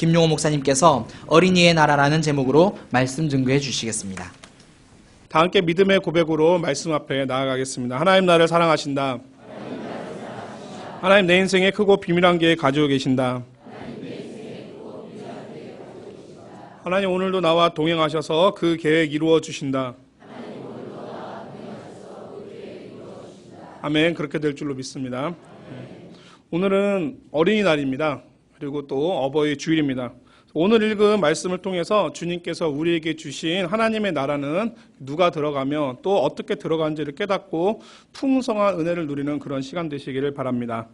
김용호 목사님께서 어린이의 나라라는 제목으로 말씀 증거해 주시겠습니다. 다 함께 믿음의 고백으로 말씀 앞에 나아가겠습니다. 하나님 나를 사랑하신다. 하나님 내 인생에 크고 비밀한 게 가지고 계신다. 하나님 오늘도 나와 동행하셔서 그 계획 이루어 주신다. 아멘. 그렇게 될 줄로 믿습니다. 오늘은 어린이날입니다. 그리고 또 어버이 주일입니다. 오늘 읽은 말씀을 통해서 주님께서 우리에게 주신 하나님의 나라는 누가 들어가며 또 어떻게 들어가는지를 깨닫고 풍성한 은혜를 누리는 그런 시간 되시기를 바랍니다.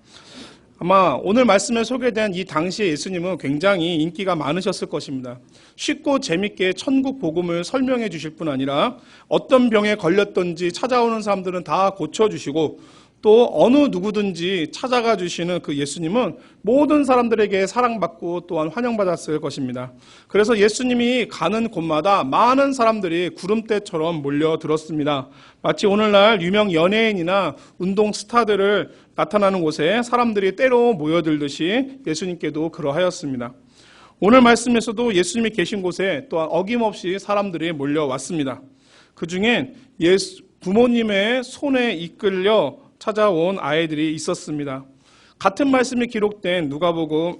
아마 오늘 말씀에 소개된 이 당시의 예수님은 굉장히 인기가 많으셨을 것입니다. 쉽고 재밌게 천국 복음을 설명해 주실 뿐 아니라 어떤 병에 걸렸던지 찾아오는 사람들은 다 고쳐주시고 또 어느 누구든지 찾아가 주시는 그 예수님은 모든 사람들에게 사랑받고 또한 환영받았을 것입니다. 그래서 예수님이 가는 곳마다 많은 사람들이 구름대처럼 몰려들었습니다. 마치 오늘날 유명 연예인이나 운동 스타들을 나타나는 곳에 사람들이 때로 모여들듯이 예수님께도 그러하였습니다. 오늘 말씀에서도 예수님이 계신 곳에 또한 어김없이 사람들이 몰려왔습니다. 그 중엔 부모님의 손에 이끌려 찾아온 아이들이 있었습니다. 같은 말씀이 기록된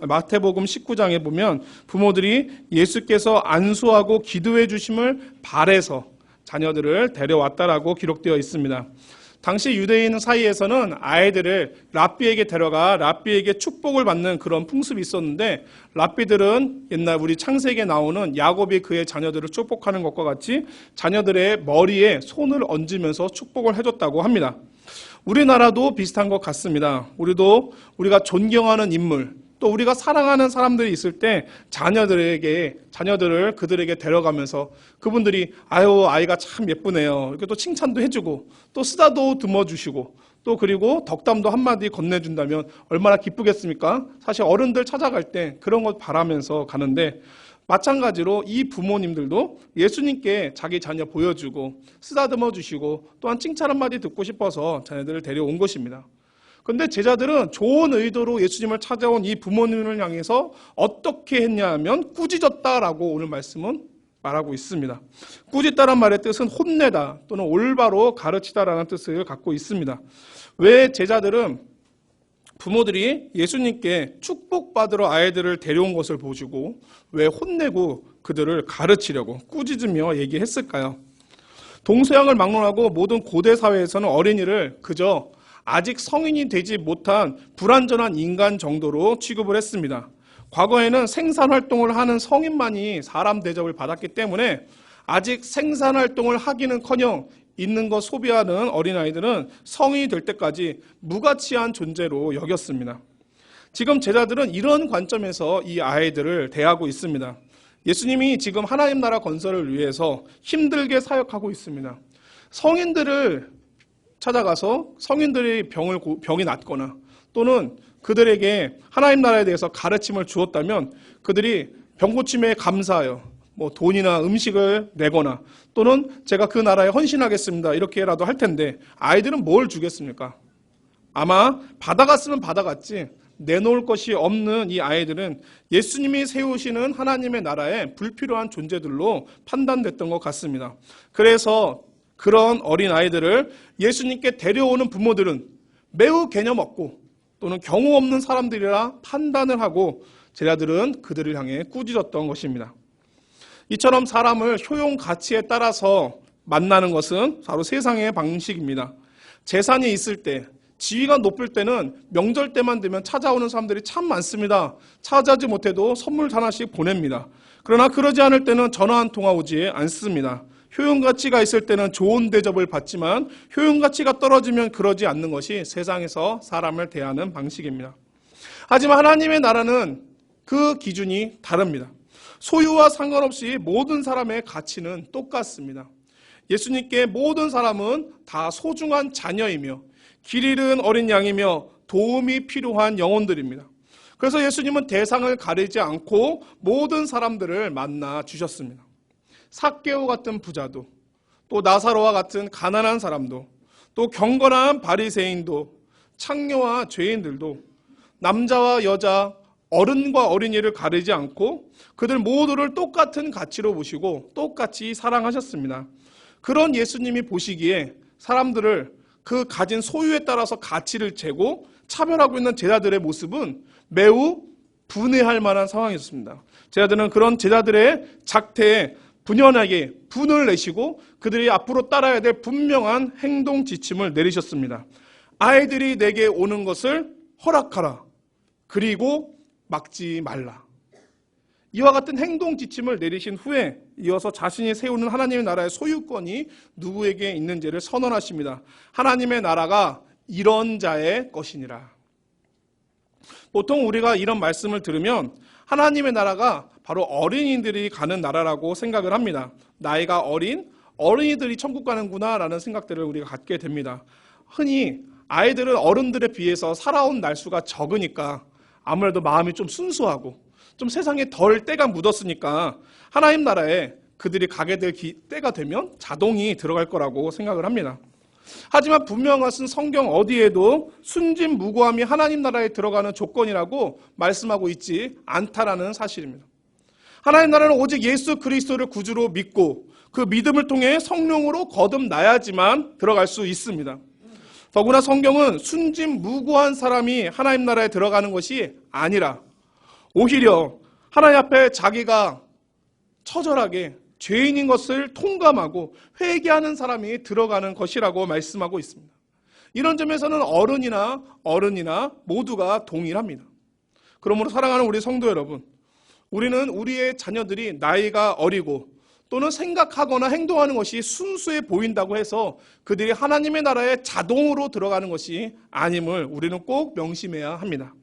마태복음 19장에 보면 부모들이 예수께서 안수하고 기도해 주심을 바래서 자녀들을 데려왔다라고 기록되어 있습니다. 당시 유대인 사이에서는 아이들을 랍비에게 데려가 랍비에게 축복을 받는 그런 풍습이 있었는데 랍비들은 옛날 우리 창세기에 나오는 야곱이 그의 자녀들을 축복하는 것과 같이 자녀들의 머리에 손을 얹으면서 축복을 해줬다고 합니다. 우리나라도 비슷한 것 같습니다. 우리가 존경하는 인물, 또 우리가 사랑하는 사람들이 있을 때 자녀들을 그들에게 데려가면서 그분들이 아이가 참 예쁘네요. 이렇게 또 칭찬도 해주고 또 쓰다도 드머주시고 또 그리고 덕담도 한마디 건네준다면 얼마나 기쁘겠습니까? 사실 어른들 찾아갈 때 그런 것 바라면서 가는데 마찬가지로 이 부모님들도 예수님께 자기 자녀 보여주고 쓰다듬어 주시고 또한 칭찬 한마디 듣고 싶어서 자녀들을 데려온 것입니다. 그런데 제자들은 좋은 의도로 예수님을 찾아온 이 부모님을 향해서 어떻게 했냐 하면 꾸짖었다라고 오늘 말씀은 말하고 있습니다. 꾸짖다란 말의 뜻은 혼내다 또는 올바로 가르치다라는 뜻을 갖고 있습니다. 왜 제자들은 부모들이 예수님께 축복받으러 아이들을 데려온 것을 보시고 왜 혼내고 그들을 가르치려고 꾸짖으며 얘기했을까요? 동서양을 막론하고 모든 고대 사회에서는 어린이를 그저 아직 성인이 되지 못한 불완전한 인간 정도로 취급을 했습니다. 과거에는 생산활동을 하는 성인만이 사람 대접을 받았기 때문에 아직 생산활동을 하기는커녕 있는 것 소비하는 어린아이들은 성인이 될 때까지 무가치한 존재로 여겼습니다. 지금 제자들은 이런 관점에서 이 아이들을 대하고 있습니다. 예수님이 지금 하나님 나라 건설을 위해서 힘들게 사역하고 있습니다. 성인들을 찾아가서 성인들이 병이 낫거나 또는 그들에게 하나님 나라에 대해서 가르침을 주었다면 그들이 병고침에 감사하여 돈이나 음식을 내거나 또는 제가 그 나라에 헌신하겠습니다 이렇게라도 할 텐데 아이들은 뭘 주겠습니까? 아마 받아갔으면 받아갔지 내놓을 것이 없는 이 아이들은 예수님이 세우시는 하나님의 나라에 불필요한 존재들로 판단됐던 것 같습니다. 그래서 그런 어린 아이들을 예수님께 데려오는 부모들은 매우 개념 없고 또는 경우 없는 사람들이라 판단을 하고 제자들은 그들을 향해 꾸짖었던 것입니다. 이처럼 사람을 효용 가치에 따라서 만나는 것은 바로 세상의 방식입니다. 재산이 있을 때, 지위가 높을 때는 명절 때만 되면 찾아오는 사람들이 참 많습니다. 찾아지 못해도 선물 하나씩 보냅니다. 그러나 그러지 않을 때는 전화 한 통화 오지 않습니다. 효용 가치가 있을 때는 좋은 대접을 받지만 효용 가치가 떨어지면 그러지 않는 것이 세상에서 사람을 대하는 방식입니다. 하지만 하나님의 나라는 그 기준이 다릅니다. 소유와 상관없이 모든 사람의 가치는 똑같습니다. 예수님께 모든 사람은 다 소중한 자녀이며 길 잃은 어린 양이며 도움이 필요한 영혼들입니다. 그래서 예수님은 대상을 가리지 않고 모든 사람들을 만나 주셨습니다. 삭개오 같은 부자도 또 나사로와 같은 가난한 사람도 또 경건한 바리새인도 창녀와 죄인들도 남자와 여자 어른과 어린이를 가리지 않고 그들 모두를 똑같은 가치로 보시고 똑같이 사랑하셨습니다. 그런 예수님이 보시기에 사람들을 그 가진 소유에 따라서 가치를 재고 차별하고 있는 제자들의 모습은 매우 분해할 만한 상황이었습니다. 제자들은 그런 제자들의 작태에 분연하게 분을 내시고 그들이 앞으로 따라야 될 분명한 행동 지침을 내리셨습니다. 아이들이 내게 오는 것을 허락하라. 그리고 막지 말라. 이와 같은 행동 지침을 내리신 후에 이어서 자신이 세우는 하나님의 나라의 소유권이 누구에게 있는지를 선언하십니다. 하나님의 나라가 이런 자의 것이니라. 보통 우리가 이런 말씀을 들으면 하나님의 나라가 바로 어린이들이 가는 나라라고 생각을 합니다. 나이가 어린 어린이들이 천국 가는구나 라는 생각들을 우리가 갖게 됩니다. 흔히 아이들은 어른들에 비해서 살아온 날수가 적으니까 아무래도 마음이 좀 순수하고 좀 세상에 덜 때가 묻었으니까 하나님 나라에 그들이 가게 될 때가 되면 자동이 들어갈 거라고 생각을 합니다. 하지만 분명한 성경 어디에도 순진무구함이 하나님 나라에 들어가는 조건이라고 말씀하고 있지 않다라는 사실입니다. 하나님 나라는 오직 예수 그리스도를 구주로 믿고 그 믿음을 통해 성령으로 거듭나야지만 들어갈 수 있습니다. 더구나 성경은 순진무구한 사람이 하나님 나라에 들어가는 것이 아니라 오히려 하나님 앞에 자기가 처절하게 죄인인 것을 통감하고 회개하는 사람이 들어가는 것이라고 말씀하고 있습니다. 이런 점에서는 어른이나 모두가 동일합니다. 그러므로 사랑하는 우리 성도 여러분, 우리는 우리의 자녀들이 나이가 어리고 또는 생각하거나 행동하는 것이 순수해 보인다고 해서 그들이 하나님의 나라에 자동으로 들어가는 것이 아님을 우리는 꼭 명심해야 합니다.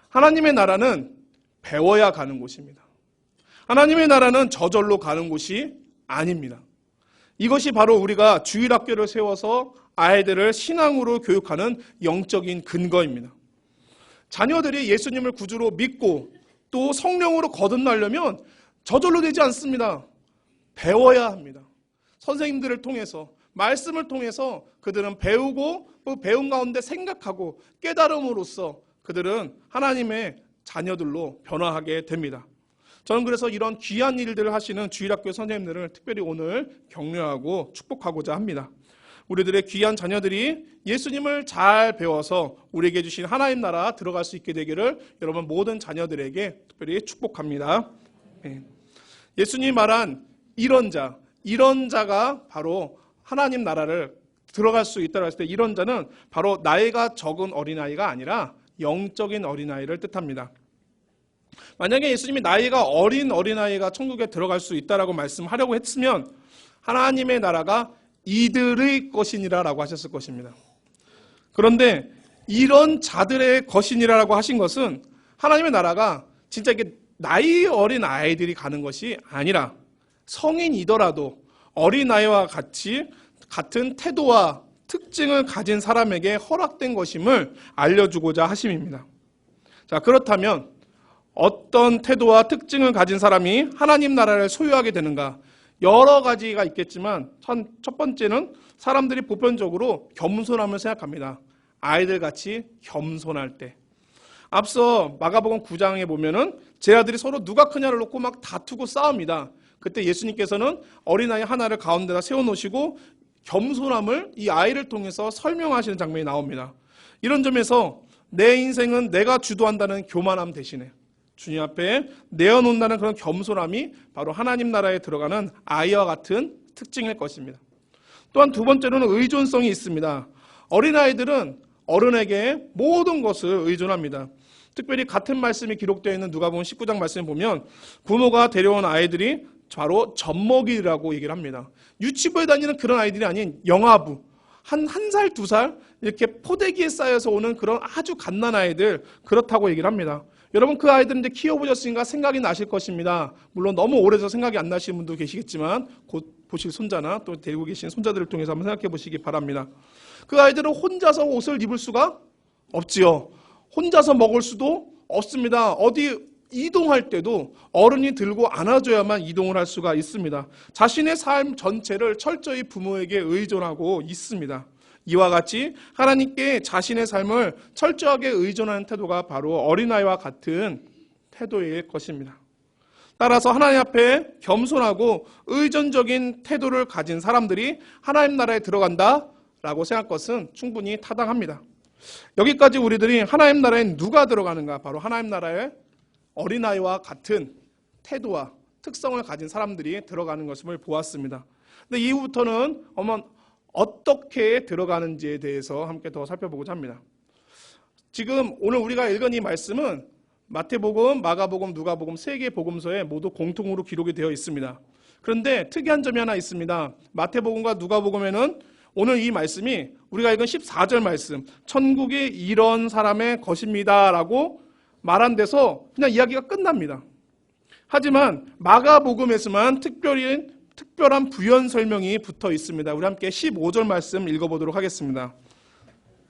하나님의 나라는 배워야 가는 곳입니다. 하나님의 나라는 저절로 가는 곳이 아닙니다. 이것이 바로 우리가 주일학교를 세워서 아이들을 신앙으로 교육하는 영적인 근거입니다. 자녀들이 예수님을 구주로 믿고 또 성령으로 거듭나려면 저절로 되지 않습니다. 배워야 합니다. 선생님들을 통해서, 말씀을 통해서 그들은 배우고 또 배운 가운데 생각하고 깨달음으로써 그들은 하나님의 자녀들로 변화하게 됩니다. 저는 그래서 이런 귀한 일들을 하시는 주일학교 선생님들을 특별히 오늘 격려하고 축복하고자 합니다. 우리들의 귀한 자녀들이 예수님을 잘 배워서 우리에게 주신 하나님 나라 들어갈 수 있게 되기를 여러분 모든 자녀들에게 특별히 축복합니다. 예수님이 말한 이런 자가 바로 하나님 나라를 들어갈 수 있다고 했을 때 이런 자는 바로 나이가 적은 어린아이가 아니라 영적인 어린아이를 뜻합니다. 만약에 예수님이 나이가 어린 어린아이가 천국에 들어갈 수 있다라고 말씀하려고 했으면 하나님의 나라가 이들의 것이니라 라고 하셨을 것입니다. 그런데 이런 자들의 것이니라라고 하신 것은 하나님의 나라가 진짜 이게 나이 어린 아이들이 가는 것이 아니라 성인이더라도 어린아이와 같은 태도와 특징을 가진 사람에게 허락된 것임을 알려주고자 하심입니다. 자, 그렇다면 어떤 태도와 특징을 가진 사람이 하나님 나라를 소유하게 되는가? 여러 가지가 있겠지만 첫 번째는 사람들이 보편적으로 겸손함을 생각합니다. 아이들같이 겸손할 때. 앞서 마가복음 9장에 보면은 제자들이 서로 누가 크냐를 놓고 막 다투고 싸웁니다. 그때 예수님께서는 어린아이 하나를 가운데다 세워놓으시고 겸손함을 이 아이를 통해서 설명하시는 장면이 나옵니다. 이런 점에서 내 인생은 내가 주도한다는 교만함 대신에 주님 앞에 내어놓는다는 그런 겸손함이 바로 하나님 나라에 들어가는 아이와 같은 특징일 것입니다. 또한 두 번째로는 의존성이 있습니다. 어린아이들은 어른에게 모든 것을 의존합니다. 특별히 같은 말씀이 기록되어 있는 누가복음 19장 말씀을 보면 부모가 데려온 아이들이 바로 젖먹이라고 얘기를 합니다. 유치부에 다니는 그런 아이들이 아닌 영아부, 한 살, 2살 이렇게 포대기에 쌓여서 오는 그런 아주 갓난 아이들 그렇다고 얘기를 합니다. 여러분 그 아이들은 이제 키워보셨으니까 생각이 나실 것입니다. 물론 너무 오래돼서 생각이 안 나시는 분도 계시겠지만 곧 보실 손자나 또 데리고 계신 손자들을 통해서 한번 생각해 보시기 바랍니다. 그 아이들은 혼자서 옷을 입을 수가 없지요. 혼자서 먹을 수도 없습니다. 어디 이동할 때도 어른이 들고 안아줘야만 이동을 할 수가 있습니다. 자신의 삶 전체를 철저히 부모에게 의존하고 있습니다. 이와 같이 하나님께 자신의 삶을 철저하게 의존하는 태도가 바로 어린아이와 같은 태도일 것입니다. 따라서 하나님 앞에 겸손하고 의존적인 태도를 가진 사람들이 하나님 나라에 들어간다라고 생각할 것은 충분히 타당합니다. 여기까지 우리들이 하나님 나라에 누가 들어가는가? 바로 하나님 나라에 어린아이와 같은 태도와 특성을 가진 사람들이 들어가는 것을 보았습니다. 근데 이후부터는 어떻게 들어가는지에 대해서 함께 더 살펴보고자 합니다. 지금 오늘 우리가 읽은 이 말씀은 마태복음, 마가복음, 누가복음 세 개 복음서에 모두 공통으로 기록이 되어 있습니다. 그런데 특이한 점이 하나 있습니다. 마태복음과 누가복음에는 오늘 이 말씀이 우리가 읽은 14절 말씀, 천국이 이런 사람의 것입니다 라고 말한 데서 그냥 이야기가 끝납니다. 하지만 마가복음에서만 특별한 부연 설명이 붙어 있습니다. 우리 함께 15절 말씀 읽어보도록 하겠습니다.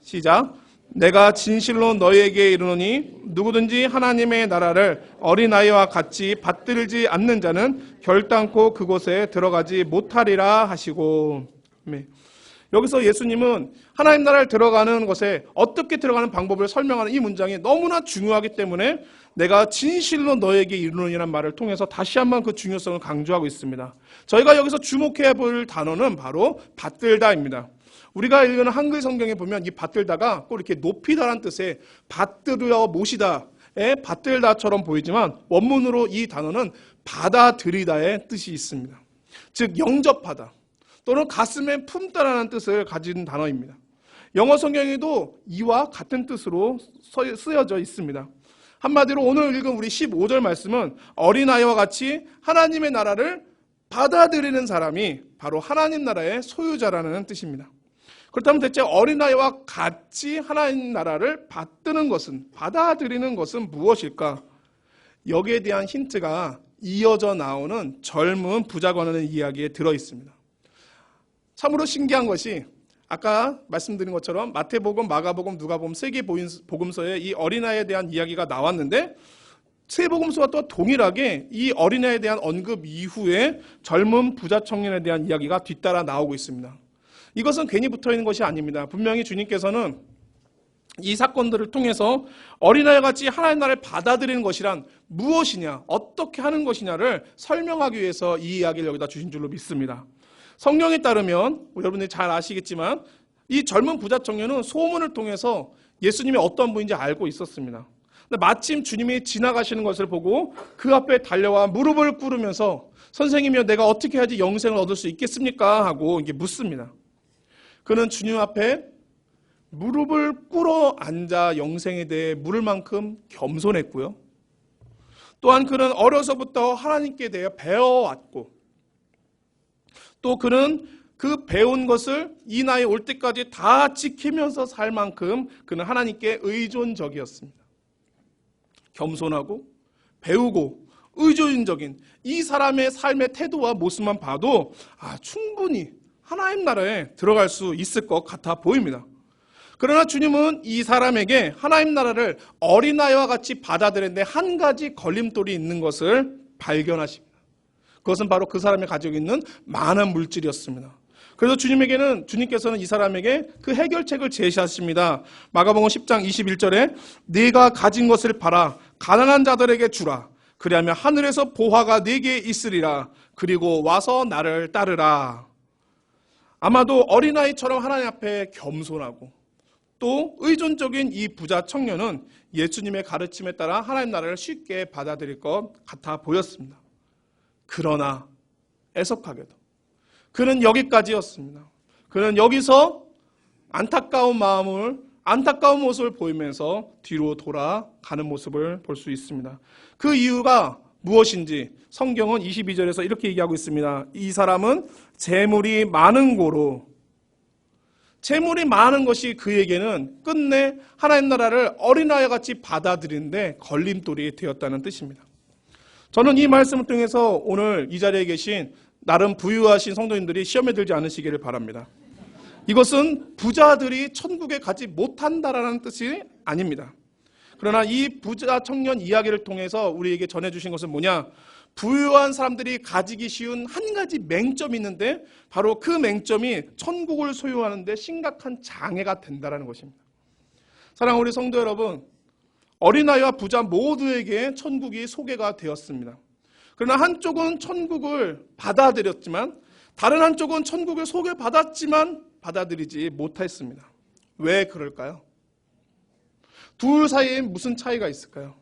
시작. 내가 진실로 너희에게 이르노니 누구든지 하나님의 나라를 어린아이와 같이 받들지 않는 자는 결단코 그곳에 들어가지 못하리라 하시고. 여기서 예수님은 하나님 나라를 들어가는 것에 어떻게 들어가는 방법을 설명하는 이 문장이 너무나 중요하기 때문에 내가 진실로 너에게 이르노니라는 말을 통해서 다시 한번 그 중요성을 강조하고 있습니다. 저희가 여기서 주목해야 볼 단어는 바로 받들다입니다. 우리가 읽는 한글 성경에 보면 이 받들다가 꼭 이렇게 높이다라는 뜻의 받들어 모시다의 받들다처럼 보이지만 원문으로 이 단어는 받아들이다의 뜻이 있습니다. 즉 영접하다 또는 가슴에 품다라는 뜻을 가진 단어입니다. 영어 성경에도 이와 같은 뜻으로 쓰여져 있습니다. 한마디로 오늘 읽은 우리 15절 말씀은 어린아이와 같이 하나님의 나라를 받아들이는 사람이 바로 하나님 나라의 소유자라는 뜻입니다. 그렇다면 대체 어린아이와 같이 하나님 나라를 받아들이는 것은 무엇일까? 여기에 대한 힌트가 이어져 나오는 젊은 부자관의 이야기에 들어있습니다. 참으로 신기한 것이 아까 말씀드린 것처럼 마태복음, 마가복음, 누가복음 세 개 복음서에 이 어린아이에 대한 이야기가 나왔는데 세 복음서와 또 동일하게 이 어린아이에 대한 언급 이후에 젊은 부자 청년에 대한 이야기가 뒤따라 나오고 있습니다. 이것은 괜히 붙어있는 것이 아닙니다. 분명히 주님께서는 이 사건들을 통해서 어린아이와 같이 하나님 나라를 받아들이는 것이란 무엇이냐, 어떻게 하는 것이냐를 설명하기 위해서 이 이야기를 여기다 주신 줄로 믿습니다. 성경에 따르면 여러분들이 잘 아시겠지만 이 젊은 부자 청년은 소문을 통해서 예수님이 어떤 분인지 알고 있었습니다. 근데 마침 주님이 지나가시는 것을 보고 그 앞에 달려와 무릎을 꿇으면서 선생님이여 내가 어떻게 해야지 영생을 얻을 수 있겠습니까? 하고 이게 묻습니다. 그는 주님 앞에 무릎을 꿇어 앉아 영생에 대해 물을 만큼 겸손했고요. 또한 그는 어려서부터 하나님께 대해 배워왔고 또 그는 그 배운 것을 이 나이 올 때까지 다 지키면서 살 만큼 그는 하나님께 의존적이었습니다. 겸손하고 배우고 의존적인 이 사람의 삶의 태도와 모습만 봐도 충분히 하나님 나라에 들어갈 수 있을 것 같아 보입니다. 그러나 주님은 이 사람에게 하나님 나라를 어린아이와 같이 받아들이는데 한 가지 걸림돌이 있는 것을 발견하십니다. 그것은 바로 그 사람이 가지고 있는 많은 물질이었습니다. 그래서 주님께서는 이 사람에게 그 해결책을 제시하십니다. 마가복음 10장 21절에 네가 가진 것을 팔아 가난한 자들에게 주라. 그리하면 하늘에서 보화가 네게 있으리라. 그리고 와서 나를 따르라. 아마도 어린아이처럼 하나님 앞에 겸손하고 또 의존적인 이 부자 청년은 예수님의 가르침에 따라 하나님 나라를 쉽게 받아들일 것 같아 보였습니다. 그러나 애석하게도 그는 여기까지였습니다. 그는 여기서 안타까운 모습을 보이면서 뒤로 돌아가는 모습을 볼 수 있습니다. 그 이유가 무엇인지 성경은 22절에서 이렇게 얘기하고 있습니다. 이 사람은 재물이 많은 고로 재물이 많은 것이 그에게는 끝내 하나님 나라를 어린아이와 같이 받아들이는데 걸림돌이 되었다는 뜻입니다. 저는 이 말씀을 통해서 오늘 이 자리에 계신 나름 부유하신 성도님들이 시험에 들지 않으시기를 바랍니다. 이것은 부자들이 천국에 가지 못한다라는 뜻이 아닙니다. 그러나 이 부자 청년 이야기를 통해서 우리에게 전해주신 것은 뭐냐? 부유한 사람들이 가지기 쉬운 한 가지 맹점이 있는데 바로 그 맹점이 천국을 소유하는 데 심각한 장애가 된다는 것입니다. 사랑하는 우리 성도 여러분, 어린아이와 부자 모두에게 천국이 소개가 되었습니다. 그러나 한쪽은 천국을 받아들였지만 다른 한쪽은 천국을 소개받았지만 받아들이지 못했습니다. 왜 그럴까요? 둘 사이에 무슨 차이가 있을까요?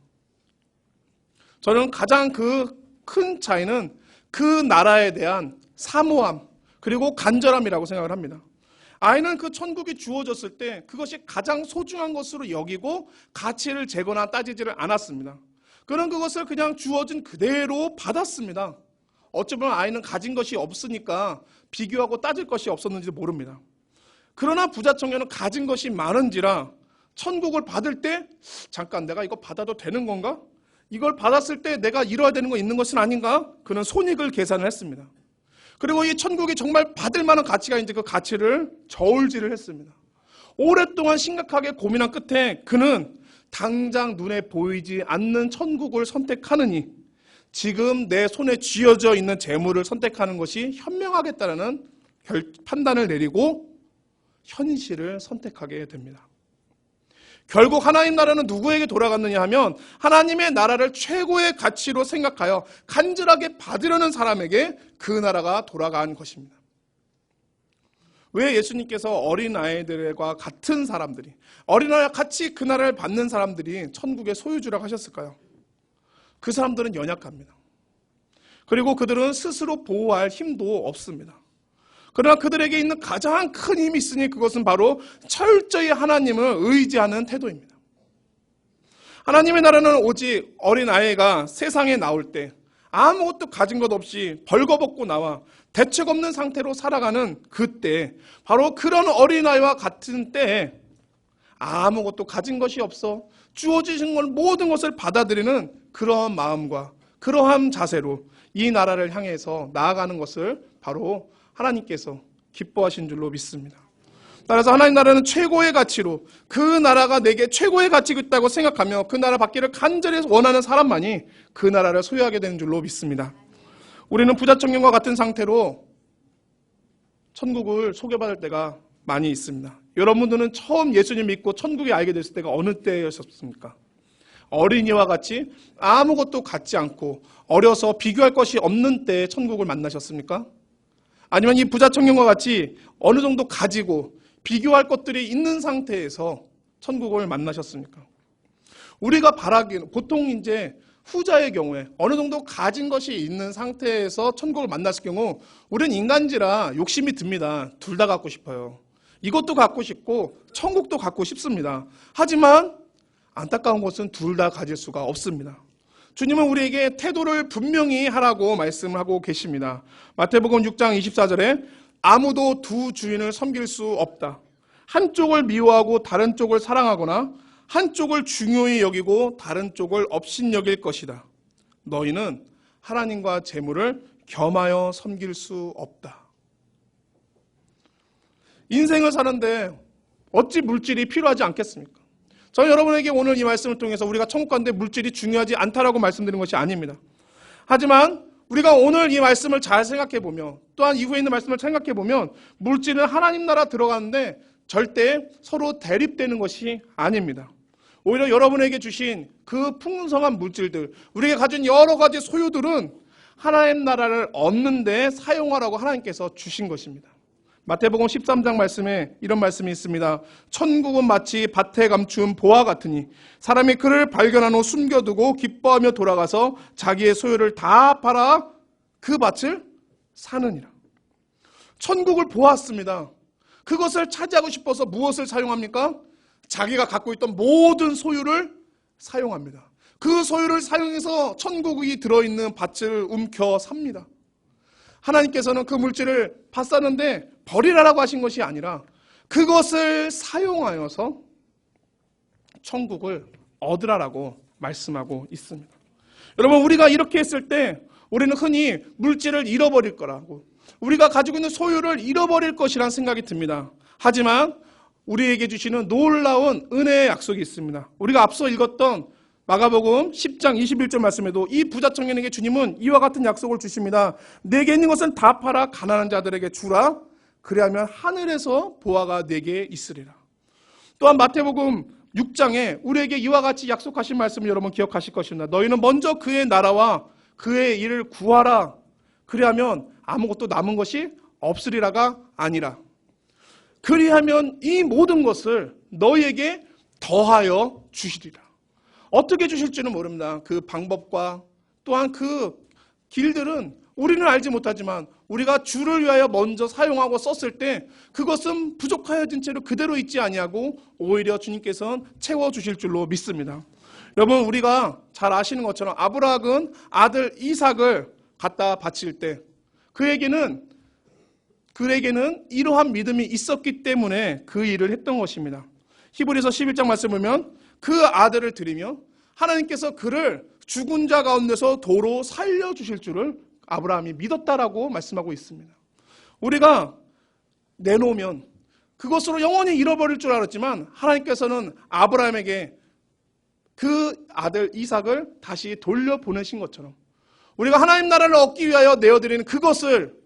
저는 가장 그 큰 차이는 그 나라에 대한 사모함 그리고 간절함이라고 생각을 합니다. 아이는 그 천국이 주어졌을 때 그것이 가장 소중한 것으로 여기고 가치를 재거나 따지지를 않았습니다. 그는 그것을 그냥 주어진 그대로 받았습니다. 어쩌면 아이는 가진 것이 없으니까 비교하고 따질 것이 없었는지 모릅니다. 그러나 부자 청년은 가진 것이 많은지라 천국을 받을 때 잠깐 내가 이거 받아도 되는 건가? 이걸 받았을 때 내가 이뤄야 되는 거 있는 것은 아닌가? 그는 손익을 계산을 했습니다. 그리고 이 천국이 정말 받을 만한 가치가 있는지 그 가치를 저울질을 했습니다. 오랫동안 심각하게 고민한 끝에 그는 당장 눈에 보이지 않는 천국을 선택하느니 지금 내 손에 쥐어져 있는 재물을 선택하는 것이 현명하겠다는 판단을 내리고 현실을 선택하게 됩니다. 결국 하나님 나라는 누구에게 돌아갔느냐 하면 하나님의 나라를 최고의 가치로 생각하여 간절하게 받으려는 사람에게 그 나라가 돌아간 것입니다. 왜 예수님께서 어린아이들과 같은 사람들이 어린아이와 같이 그 나라를 받는 사람들이 천국의 소유주라고 하셨을까요? 그 사람들은 연약합니다. 그리고 그들은 스스로 보호할 힘도 없습니다. 그러나 그들에게 있는 가장 큰 힘이 있으니 그것은 바로 철저히 하나님을 의지하는 태도입니다. 하나님의 나라는 오직 어린아이가 세상에 나올 때 아무것도 가진 것 없이 벌거벗고 나와 대책 없는 상태로 살아가는 그때 바로 그런 어린아이와 같은 때에 아무것도 가진 것이 없어 주어지신 걸 모든 것을 받아들이는 그러한 마음과 그러한 자세로 이 나라를 향해서 나아가는 것을 바로 하나님께서 기뻐하신 줄로 믿습니다. 따라서 하나님 나라는 최고의 가치로 그 나라가 내게 최고의 가치가 있다고 생각하며 그 나라 받기를 간절히 원하는 사람만이 그 나라를 소유하게 되는 줄로 믿습니다. 우리는 부자 청년과 같은 상태로 천국을 소개받을 때가 많이 있습니다. 여러분들은 처음 예수님 믿고 천국에 알게 됐을 때가 어느 때였습니까? 어린이와 같이 아무것도 갖지 않고 어려서 비교할 것이 없는 때에 천국을 만나셨습니까? 아니면 이 부자 청년과 같이 어느 정도 가지고 비교할 것들이 있는 상태에서 천국을 만나셨습니까? 우리가 바라기는 보통 이제 후자의 경우에 어느 정도 가진 것이 있는 상태에서 천국을 만났을 경우 우리는 인간지라 욕심이 듭니다. 둘 다 갖고 싶어요. 이것도 갖고 싶고 천국도 갖고 싶습니다. 하지만 안타까운 것은 둘 다 가질 수가 없습니다. 주님은 우리에게 태도를 분명히 하라고 말씀하고 계십니다. 마태복음 6장 24절에 아무도 두 주인을 섬길 수 없다. 한쪽을 미워하고 다른 쪽을 사랑하거나 한쪽을 중요히 여기고 다른 쪽을 업신여길 것이다. 너희는 하나님과 재물을 겸하여 섬길 수 없다. 인생을 사는데 어찌 물질이 필요하지 않겠습니까? 저는 여러분에게 오늘 이 말씀을 통해서 우리가 천국 가는데 물질이 중요하지 않다라고 말씀드리는 것이 아닙니다. 하지만 우리가 오늘 이 말씀을 잘 생각해보면 또한 이후에 있는 말씀을 생각해보면 물질은 하나님 나라 들어가는데 절대 서로 대립되는 것이 아닙니다. 오히려 여러분에게 주신 그 풍성한 물질들, 우리가 가진 여러 가지 소유들은 하나님 나라를 얻는 데 사용하라고 하나님께서 주신 것입니다. 마태복음 13장 말씀에 이런 말씀이 있습니다. 천국은 마치 밭에 감춘 보화 같으니 사람이 그를 발견한 후 숨겨두고 기뻐하며 돌아가서 자기의 소유를 다 팔아 그 밭을 사느니라. 천국을 보았습니다. 그것을 차지하고 싶어서 무엇을 사용합니까? 자기가 갖고 있던 모든 소유를 사용합니다. 그 소유를 사용해서 천국이 들어있는 밭을 움켜 삽니다. 하나님께서는 그 물질을 밭사는데 버리라고 하신 것이 아니라 그것을 사용하여서 천국을 얻으라고 말씀하고 있습니다. 여러분, 우리가 이렇게 했을 때 우리는 흔히 물질을 잃어버릴 거라고, 우리가 가지고 있는 소유를 잃어버릴 것이라는 생각이 듭니다. 하지만 우리에게 주시는 놀라운 은혜의 약속이 있습니다. 우리가 앞서 읽었던 마가복음 10장 21절 말씀에도 이 부자 청년에게 주님은 이와 같은 약속을 주십니다. 내게 있는 것은 다 팔아 가난한 자들에게 주라. 그리하면 하늘에서 보화가 내게 있으리라. 또한 마태복음 6장에 우리에게 이와 같이 약속하신 말씀을 여러분 기억하실 것입니다. 너희는 먼저 그의 나라와 그의 일을 구하라. 그리하면 아무것도 남은 것이 없으리라가 아니라 그리하면 이 모든 것을 너희에게 더하여 주시리라. 어떻게 주실지는 모릅니다. 그 방법과 또한 그 길들은 우리는 알지 못하지만 우리가 주를 위하여 먼저 사용하고 썼을 때 그것은 부족하여진 채로 그대로 있지 아니하고 오히려 주님께서는 채워주실 줄로 믿습니다. 여러분, 우리가 잘 아시는 것처럼 아브라함은 아들 이삭을 갖다 바칠 때 그에게는 이러한 믿음이 있었기 때문에 그 일을 했던 것입니다. 히브리서 11장 말씀 보면 그 아들을 드리며 하나님께서 그를 죽은 자 가운데서 도로 살려주실 줄을 아브라함이 믿었다라고 말씀하고 있습니다. 우리가 내놓으면 그것으로 영원히 잃어버릴 줄 알았지만 하나님께서는 아브라함에게 그 아들 이삭을 다시 돌려보내신 것처럼 우리가 하나님 나라를 얻기 위하여 내어드리는 그것을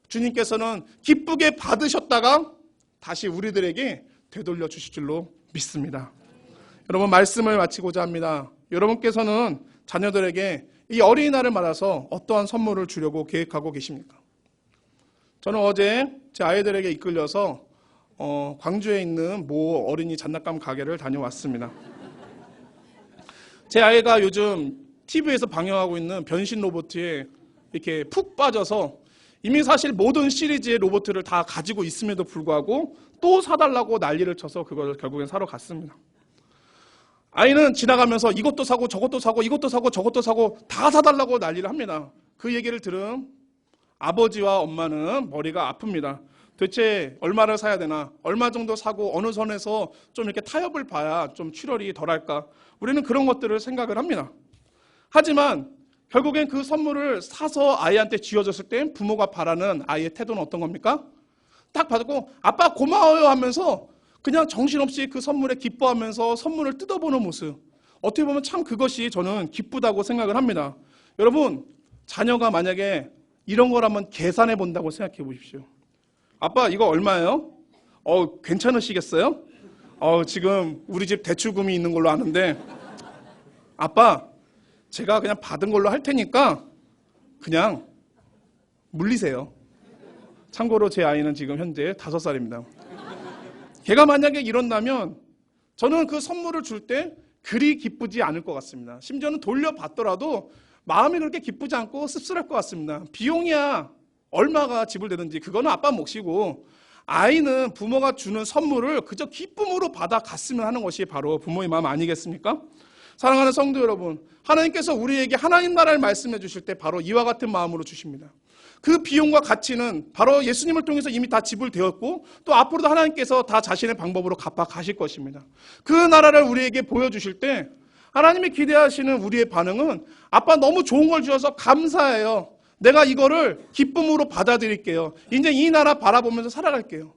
주님께서는 기쁘게 받으셨다가 다시 우리들에게 되돌려 주실 줄로 믿습니다. 여러분, 말씀을 마치고자 합니다. 여러분께서는 자녀들에게 이 어린이날을 맞아서 어떠한 선물을 주려고 계획하고 계십니까? 저는 어제 제 아이들에게 이끌려서 광주에 있는 모 어린이 장난감 가게를 다녀왔습니다. 제 아이가 요즘 TV에서 방영하고 있는 변신 로봇에 이렇게 푹 빠져서 이미 사실 모든 시리즈의 로봇을 다 가지고 있음에도 불구하고 또 사달라고 난리를 쳐서 그걸 결국엔 사러 갔습니다. 아이는 지나가면서 이것도 사고 저것도 사고 이것도 사고 저것도 사고 다 사달라고 난리를 합니다. 그 얘기를 들은 아버지와 엄마는 머리가 아픕니다. 도대체 얼마를 사야 되나, 얼마 정도 사고 어느 선에서 좀 이렇게 타협을 봐야 좀 출혈이 덜할까, 우리는 그런 것들을 생각을 합니다. 하지만 결국엔 그 선물을 사서 아이한테 쥐어줬을 때 부모가 바라는 아이의 태도는 어떤 겁니까? 딱 받고 아빠 고마워요 하면서 그냥 정신없이 그 선물에 기뻐하면서 선물을 뜯어보는 모습, 어떻게 보면 참 그것이 저는 기쁘다고 생각을 합니다. 여러분, 자녀가 만약에 이런 걸 한번 계산해 본다고 생각해 보십시오. 아빠 이거 얼마예요? 괜찮으시겠어요? 지금 우리 집 대출금이 있는 걸로 아는데 아빠 제가 그냥 받은 걸로 할 테니까 그냥 물리세요. 참고로 제 아이는 지금 현재 5살입니다. 걔가 만약에 이런다면 저는 그 선물을 줄 때 그리 기쁘지 않을 것 같습니다. 심지어는 돌려받더라도 마음이 그렇게 기쁘지 않고 씁쓸할 것 같습니다. 비용이야 얼마가 지불되든지 그거는 아빠 몫이고, 아이는 부모가 주는 선물을 그저 기쁨으로 받아갔으면 하는 것이 바로 부모의 마음 아니겠습니까? 사랑하는 성도 여러분, 하나님께서 우리에게 하나님 나라를 말씀해 주실 때 바로 이와 같은 마음으로 주십니다. 그 비용과 가치는 바로 예수님을 통해서 이미 다 지불되었고 또 앞으로도 하나님께서 다 자신의 방법으로 갚아 가실 것입니다. 그 나라를 우리에게 보여주실 때 하나님이 기대하시는 우리의 반응은 아빠 너무 좋은 걸 주셔서 감사해요. 내가 이거를 기쁨으로 받아들일게요. 이제 이 나라 바라보면서 살아갈게요.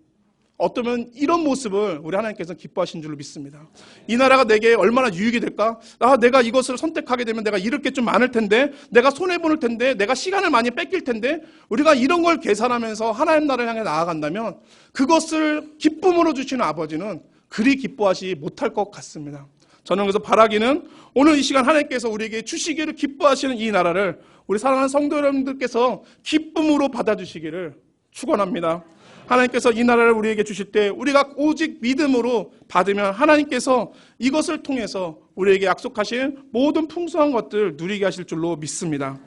어쩌면 이런 모습을 우리 하나님께서 기뻐하신 줄로 믿습니다. 이 나라가 내게 얼마나 유익이 될까? 내가 이것을 선택하게 되면 내가 잃을 게 좀 많을 텐데, 내가 손해보는 텐데, 내가 시간을 많이 뺏길 텐데, 우리가 이런 걸 계산하면서 하나님 나라를 향해 나아간다면 그것을 기쁨으로 주시는 아버지는 그리 기뻐하지 못할 것 같습니다. 저는 그래서 바라기는 오늘 이 시간 하나님께서 우리에게 주시기를 기뻐하시는 이 나라를 우리 사랑하는 성도 여러분들께서 기쁨으로 받아주시기를 축원합니다. 하나님께서 이 나라를 우리에게 주실 때 우리가 오직 믿음으로 받으면 하나님께서 이것을 통해서 우리에게 약속하신 모든 풍성한 것들 누리게 하실 줄로 믿습니다.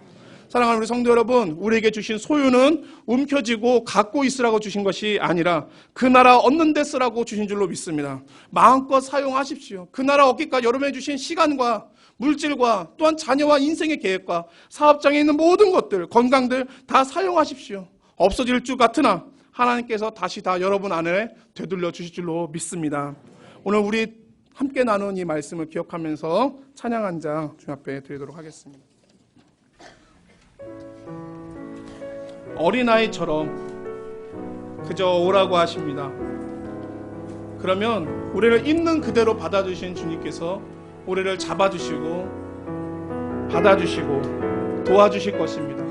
사랑하는 우리 성도 여러분, 우리에게 주신 소유는 움켜쥐고 갖고 있으라고 주신 것이 아니라 그 나라 얻는 데 쓰라고 주신 줄로 믿습니다. 마음껏 사용하십시오. 그 나라 얻기까지 여러분에게 주신 시간과 물질과 또한 자녀와 인생의 계획과 사업장에 있는 모든 것들, 건강들 다 사용하십시오. 없어질 줄 같으나 하나님께서 다시 다 여러분 안에 되돌려 주실 줄로 믿습니다. 오늘 우리 함께 나눈 이 말씀을 기억하면서 찬양 한 장 주님 앞에 드리도록 하겠습니다. 어린아이처럼 그저 오라고 하십니다. 그러면 우리를 있는 그대로 받아주신 주님께서 우리를 잡아주시고 받아주시고 도와주실 것입니다.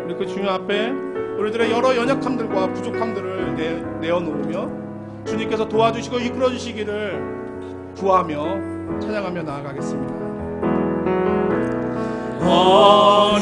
우리 그 주님 앞에 우리들의 여러 연약함들과 부족함들을 내어놓으며 주님께서 도와주시고 이끌어주시기를 구하며 찬양하며 나아가겠습니다. 어린